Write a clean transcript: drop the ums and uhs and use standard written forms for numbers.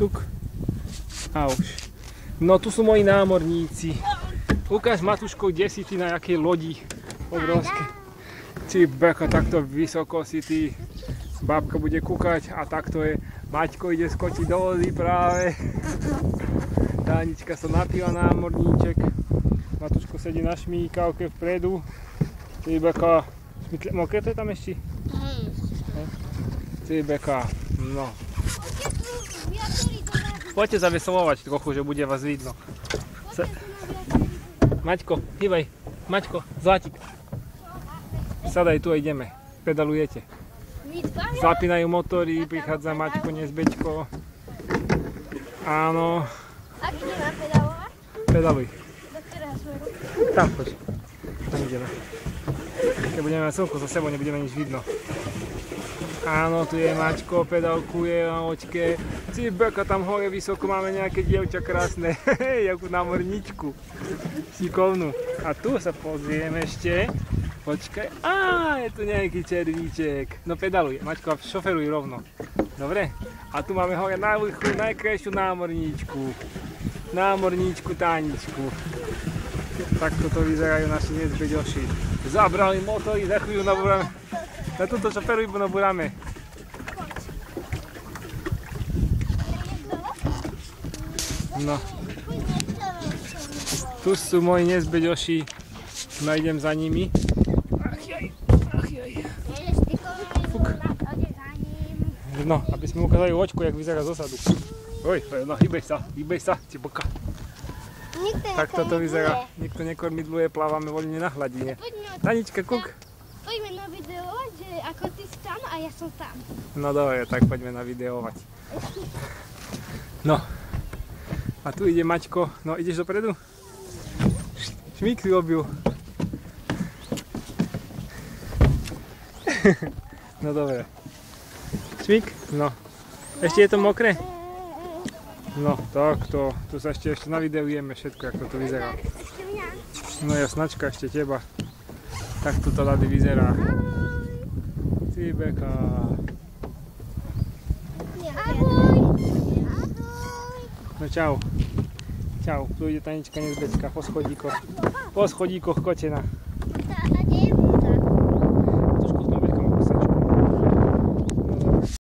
Tuk. A už. No tu sú moji námorníci. Ukáž, Matuško, kde si ty, na jakej lodi obrovské. Ty beka, takto vysoko si ty. Babka bude kúkať a takto je. Maťko ide skočiť do vody práve. Tánička sa napíva námorníček. Matuško sedí na šmíkavke vpredu. Ty beka, mokré to je tam ešte? Ty beka, no. Poďte zaveselovať trochu, že bude vás vidno. Maťko, hýbaj. Maťko, zlatík. Sadaj, tu a ideme. Pedalujete. Zapínajú motory, prichádza Maťko, Nezbeďko. Áno. A kde mám pedalovať? Pedaluj. Do ktorého smeru? Tam choď. Tam ideme. Keď budeme mať slnko za sebou, nebudeme nič vidno. Áno, tu je Maťko, pedalkuje na loďke. Cibeka, tam hore vysoko máme nejaké dievča krásne. Jakú námorničku. Šikovnú. A tu sa pozrieme ešte. Počkaj. Á, je tu nejaký červíček. No pedaluj, Maťko, šoferuj rovno. Dobre? A tu máme hore na vrchu najkrajšiu námorníčku. Námorníčku Táničku. Takto to vyzerajú naši nezbeďoši. Zabrali motory, za chvíľu nabúrame. Na túto šoferuj, nabúrame. No. Tu sú moji nezbeďoši. No idem za nimi. Ach jaj. Fuk. No, aby sme ukázali loďku, jak vyzerá z osadu. Oj, no hýbej sa, ciboka. Tak toto vyzerá. Nikto nekormidluje, plávame voľne na hladine. Tanička, kuk. Poďme navideovať, že ako ty si tam a ja som tam. No dobre, tak poďme navideovať. No. A tu ide Maťko. No, ideš dopredu? Šmík si robil. No dobre. Šmík? No. Ešte je to mokré? No, takto. Tu sa ešte navideujeme všetko, ako to vyzerá. No jasnačka, ešte teba. Takto to tady vyzerá. Cibeka. No čau. Čau, tu ide Tanička Nezbeďka po schodíkoch. Po schodíkoch kočena.